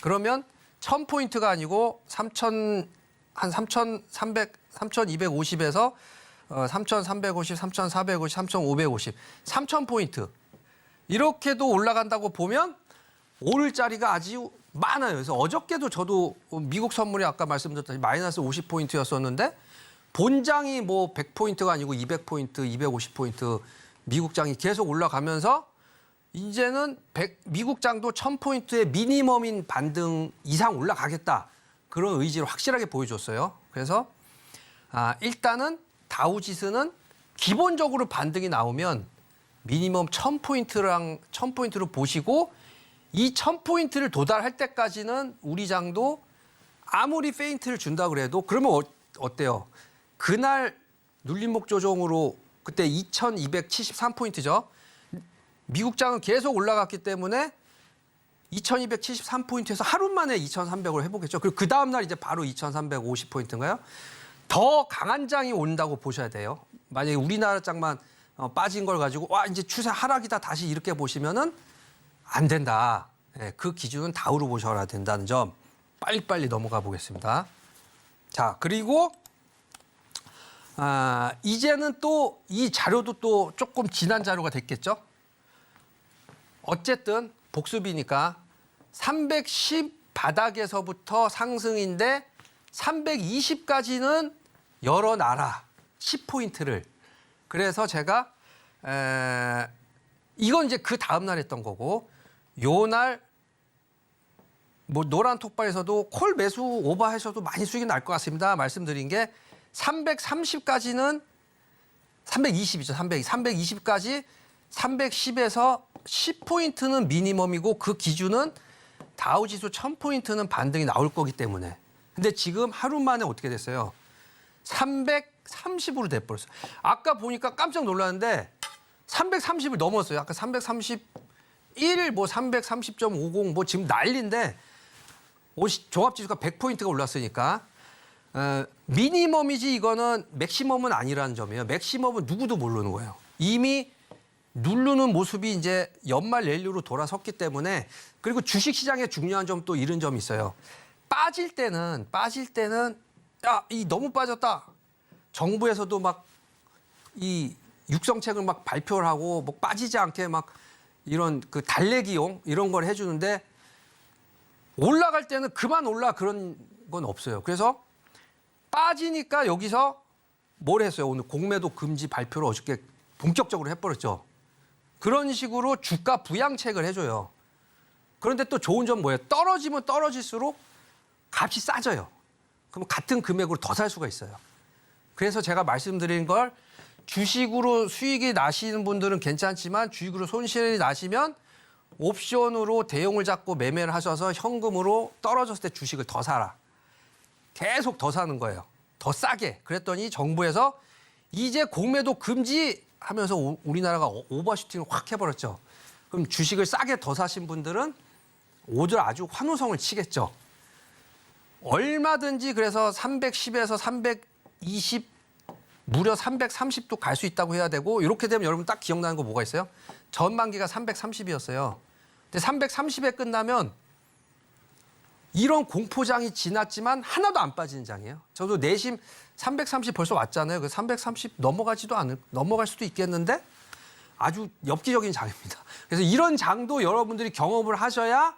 S3: 그러면 1000포인트가 아니고 3250에서 3350, 3450, 3550, 3000포인트 이렇게도 올라간다고 보면 오를자리가 아주 많아요. 그래서 어저께도 저도 미국 선물이 아까 말씀드렸다시피 마이너스 50포인트였었는데 본장이 뭐 100포인트가 아니고 200포인트, 250포인트 미국장이 계속 올라가면서 이제는 미국장도 1000포인트의 미니멈인 반등 이상 올라가겠다. 그런 의지를 확실하게 보여줬어요. 그래서 일단은 다우지수는 기본적으로 반등이 나오면 미니멈 1000포인트를 보시고 이 1000포인트를 도달할 때까지는 우리 장도 아무리 페인트를 준다 그래도 그러면 어때요? 그날 눌림목 조정으로 그때 2273포인트죠. 미국 장은 계속 올라갔기 때문에 2273포인트에서 하루 만에 2300을 회복했죠. 그리고 그 다음 날 이제 바로 2350포인트인가요? 더 강한 장이 온다고 보셔야 돼요. 만약에 우리나라 장만 빠진 걸 가지고 와 이제 추세 하락이다 다시 이렇게 보시면은 안 된다. 예, 그 기준은 다우로 보셔야 된다는 점 빨리빨리 넘어가 보겠습니다. 자, 그리고 이제는 또 이 자료도 또 조금 지난 자료가 됐겠죠. 어쨌든 복습이니까 310 바닥에서부터 상승인데 320까지는 열어놔라. 10포인트를. 그래서 제가 이건 이제 그 다음 날 했던 거고 요날 뭐 노란 톡방에서도 콜 매수 오버하셔도 많이 수익이 날 것 같습니다. 말씀드린 게 330까지는 320이죠. 320까지 310에서 10포인트는 미니멈이고 그 기준은 다우지수 1000포인트는 반등이 나올 거기 때문에. 근데 지금 하루 만에 어떻게 됐어요? 330으로 돼버렸어요. 아까 보니까 깜짝 놀랐는데 330을 넘었어요. 아까 331, 뭐 330.50, 뭐 지금 난리인데 종합지수가 100포인트가 올랐으니까 미니멈이지 이거는 맥시멈은 아니라는 점이에요. 맥시멈은 누구도 모르는 거예요. 이미 누르는 모습이 이제 연말 랠리로 돌아섰기 때문에 그리고 주식시장의 중요한 점 또 이런 점이 있어요. 빠질 때는 야, 이 너무 빠졌다. 정부에서도 막 이 육성책을 막 발표를 하고 뭐 빠지지 않게 막 이런 그 달래기용 이런 걸 해주는데 올라갈 때는 그만 올라 그런 건 없어요. 그래서 빠지니까 여기서 뭘 했어요? 오늘 공매도 금지 발표를 어저께 본격적으로 해버렸죠. 그런 식으로 주가 부양책을 해줘요. 그런데 또 좋은 점 뭐예요? 떨어지면 떨어질수록 값이 싸져요. 그럼 같은 금액으로 더 살 수가 있어요. 그래서 제가 말씀드린 걸 주식으로 수익이 나시는 분들은 괜찮지만 주식으로 손실이 나시면 옵션으로 대용을 잡고 매매를 하셔서 현금으로 떨어졌을 때 주식을 더 사라. 계속 더 사는 거예요. 더 싸게. 그랬더니 정부에서 이제 공매도 금지하면서 우리나라가 오버슈팅을 확 해버렸죠. 그럼 주식을 싸게 더 사신 분들은 오늘 아주 환호성을 치겠죠. 얼마든지 그래서 310에서 320 무려 330도 갈 수 있다고 해야 되고 이렇게 되면 여러분 딱 기억나는 거 뭐가 있어요? 전반기가 330이었어요. 근데 330에 끝나면 이런 공포장이 지났지만 하나도 안 빠지는 장이에요. 저도 내심 330 벌써 왔잖아요. 그 330 넘어갈 수도 있겠는데 아주 엽기적인 장입니다. 그래서 이런 장도 여러분들이 경험을 하셔야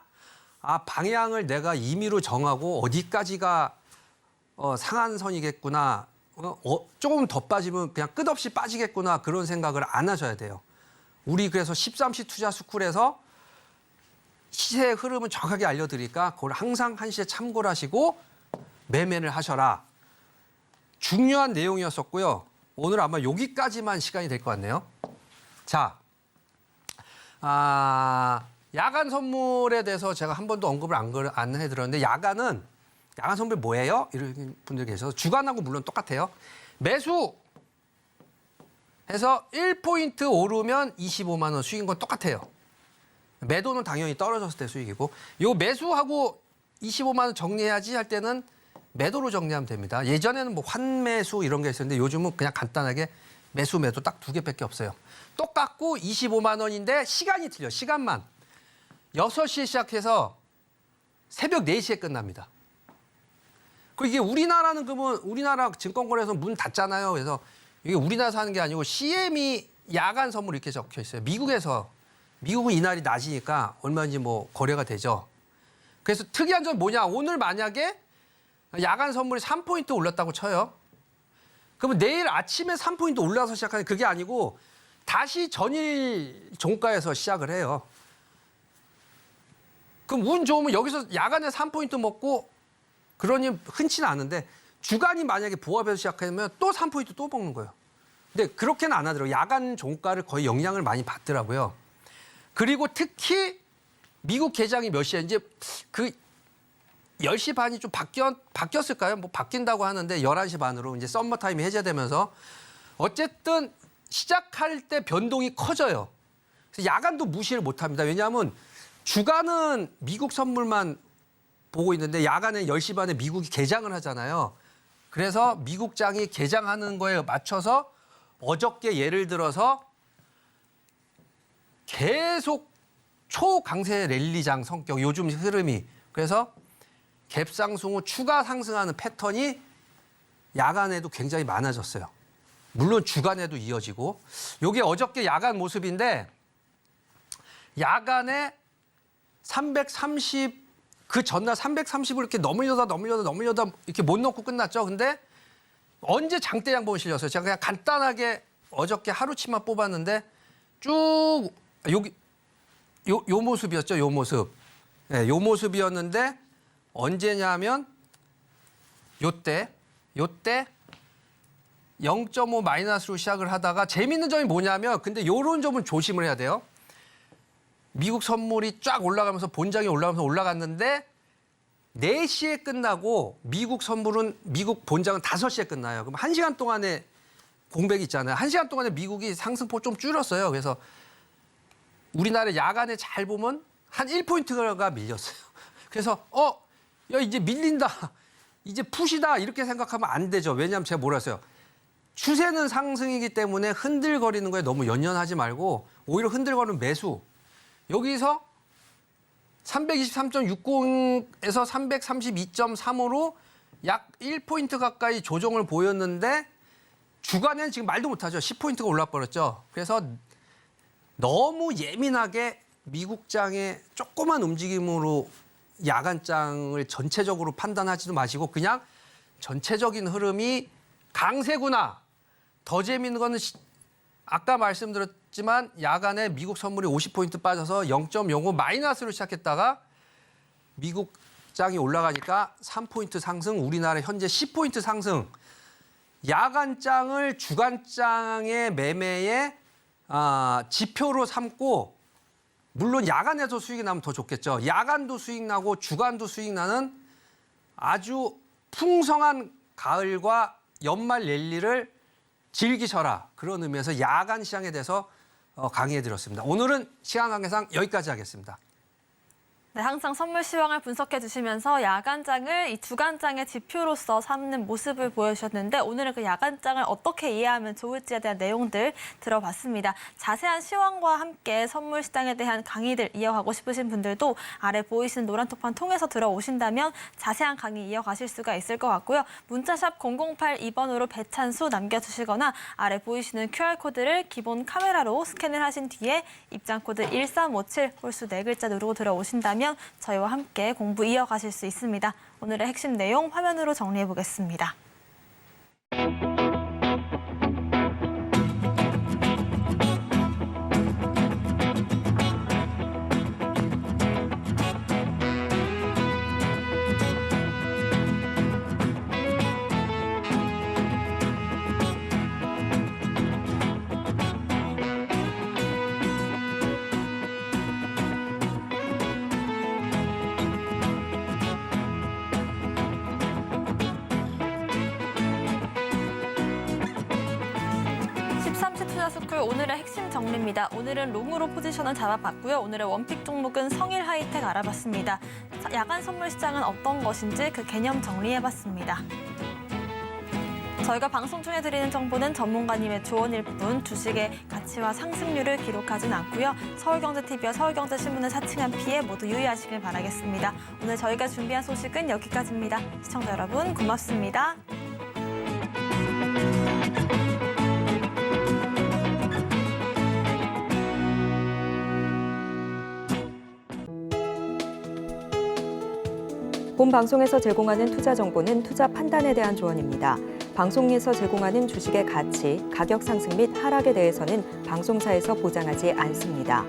S3: 방향을 내가 임의로 정하고 어디까지가 상한선이겠구나. 조금 더 빠지면 그냥 끝없이 빠지겠구나. 그런 생각을 안 하셔야 돼요. 우리 그래서 13시 투자 스쿨에서 시세의 흐름은 정확하게 알려드리니까 그걸 항상 한시에 참고를 하시고 매매를 하셔라. 중요한 내용이었었고요. 오늘 아마 여기까지만 시간이 될 것 같네요. 자, 야간 선물에 대해서 제가 한 번도 언급을 안 해드렸는데 야간 선물 뭐예요? 이런 분들 계셔서 주간하고 물론 똑같아요. 매수 해서 1포인트 오르면 25만 원 수익인 건 똑같아요. 매도는 당연히 떨어졌을 때 수익이고 요 매수하고 25만 원 정리해야지 할 때는 매도로 정리하면 됩니다. 예전에는 뭐 환매수 이런 게 있었는데 요즘은 그냥 간단하게 매수 매도 딱 두 개밖에 없어요. 똑같고 25만 원인데 시간이 틀려. 시간만 6시에 시작해서 새벽 4시에 끝납니다. 그리고 이게 우리나라는 그러면 우리나라 증권거래소 문 닫잖아요. 그래서 이게 우리나라에서 하는 게 아니고 CME 야간 선물 이렇게 적혀 있어요. 미국은 이날이 낮이니까 얼마인지 뭐 거래가 되죠. 그래서 특이한 점 뭐냐. 오늘 만약에 야간 선물이 3포인트 올랐다고 쳐요. 그러면 내일 아침에 3포인트 올라서 시작하는 그게 아니고 다시 전일 종가에서 시작을 해요. 그럼 운 좋으면 여기서 야간에 3포인트 먹고 그러니 흔치는 않은데 주간이 만약에 보합해서 시작하면 또 3포인트 또 먹는 거예요. 근데 그렇게는 안 하더라고요. 야간 종가를 거의 영향을 많이 받더라고요. 그리고 특히 미국 개장이 몇 시에 이제 그 10시 반이 좀 바뀌었을까요? 뭐 바뀐다고 하는데 11시 반으로 이제 썸머 타임이 해제되면서 어쨌든 시작할 때 변동이 커져요. 그래서 야간도 무시를 못 합니다. 왜냐하면 주간은 미국 선물만 보고 있는데 야간에 10시 반에 미국이 개장을 하잖아요. 그래서 미국장이 개장하는 거에 맞춰서 어저께 예를 들어서 계속 초강세 랠리장 성격, 요즘 흐름이. 그래서 갭상승 후 추가 상승하는 패턴이 야간에도 굉장히 많아졌어요. 물론 주간에도 이어지고. 이게 어저께 야간 모습인데 야간에 330, 그 전날 330을 이렇게 넘으려다 이렇게 못 넣고 끝났죠. 근데 언제 장대 양봉 실렸어요? 제가 그냥 간단하게 어저께 하루치만 뽑았는데 쭉 여기 요 모습이었죠. 요 모습. 네, 요 모습이었는데 언제냐면 요때 0.5 마이너스로 시작을 하다가 재밌는 점이 뭐냐면 근데 요런 점은 조심을 해야 돼요. 미국 선물이 쫙 올라가면서 본장이 올라가면서 올라갔는데 4시에 끝나고 미국 선물은 미국 본장은 5시에 끝나요. 그럼 1시간 동안에 공백이 있잖아요. 1시간 동안에 미국이 상승폭 좀 줄였어요. 그래서 우리나라 야간에 잘 보면 한 1포인트가 밀렸어요. 그래서 야 이제 밀린다. 이제 푸시다 이렇게 생각하면 안 되죠. 왜냐하면 제가 뭐라 했어요. 추세는 상승이기 때문에 흔들거리는 거에 너무 연연하지 말고 오히려 흔들거리는 매수. 여기서 323.60에서 332.35로 약 1포인트 가까이 조정을 보였는데 주간에는 지금 말도 못하죠. 10포인트가 올라버렸죠. 그래서 너무 예민하게 미국장의 조그만 움직임으로 야간장을 전체적으로 판단하지도 마시고 그냥 전체적인 흐름이 강세구나. 더 재미있는 거는 아까 말씀드렸지만 야간에 미국 선물이 50포인트 빠져서 0.05 마이너스로 시작했다가 미국장이 올라가니까 3포인트 상승, 우리나라 현재 10포인트 상승. 야간장을 주간장의 매매에 지표로 삼고 물론 야간에서 수익이 나면 더 좋겠죠. 야간도 수익 나고 주간도 수익 나는 아주 풍성한 가을과 연말 랠리를 즐기셔라. 그런 의미에서 야간 시장에 대해서 강의해드렸습니다. 오늘은 시간 관계상 여기까지 하겠습니다.
S2: 네, 항상 선물 시황을 분석해 주시면서 야간장을 이 주간장의 지표로서 삼는 모습을 보여주셨는데 오늘은 그 야간장을 어떻게 이해하면 좋을지에 대한 내용들 들어봤습니다. 자세한 시황과 함께 선물 시장에 대한 강의들 이어가고 싶으신 분들도 아래 보이시는 노란 톡방 통해서 들어오신다면 자세한 강의 이어가실 수가 있을 것 같고요. 문자샵 0082번으로 배찬수 남겨주시거나 아래 보이시는 QR코드를 기본 카메라로 스캔을 하신 뒤에 입장코드 1357 홀수 4글자 누르고 들어오신다면 저희와 함께 공부 이어가실 수 있습니다. 오늘의 핵심 내용 화면으로 정리해 보겠습니다. 투자스쿨 오늘의 핵심 정리입니다. 오늘은 롱으로 포지션을 잡아봤고요. 오늘의 원픽 종목은 성일 하이텍 알아봤습니다. 야간 선물 시장은 어떤 것인지 그 개념 정리해봤습니다. 저희가 방송 중에 드리는 정보는 전문가님의 조언일 뿐 주식의 가치와 상승률을 기록하진 않고요. 서울경제TV와 서울경제신문을 사칭한 피해 모두 유의하시길 바라겠습니다. 오늘 저희가 준비한 소식은 여기까지입니다. 시청자 여러분 고맙습니다.
S1: 본 방송에서 제공하는 투자 정보는 투자 판단에 대한 조언입니다. 방송에서 제공하는 주식의 가치, 가격 상승 및 하락에 대해서는 방송사에서 보장하지 않습니다.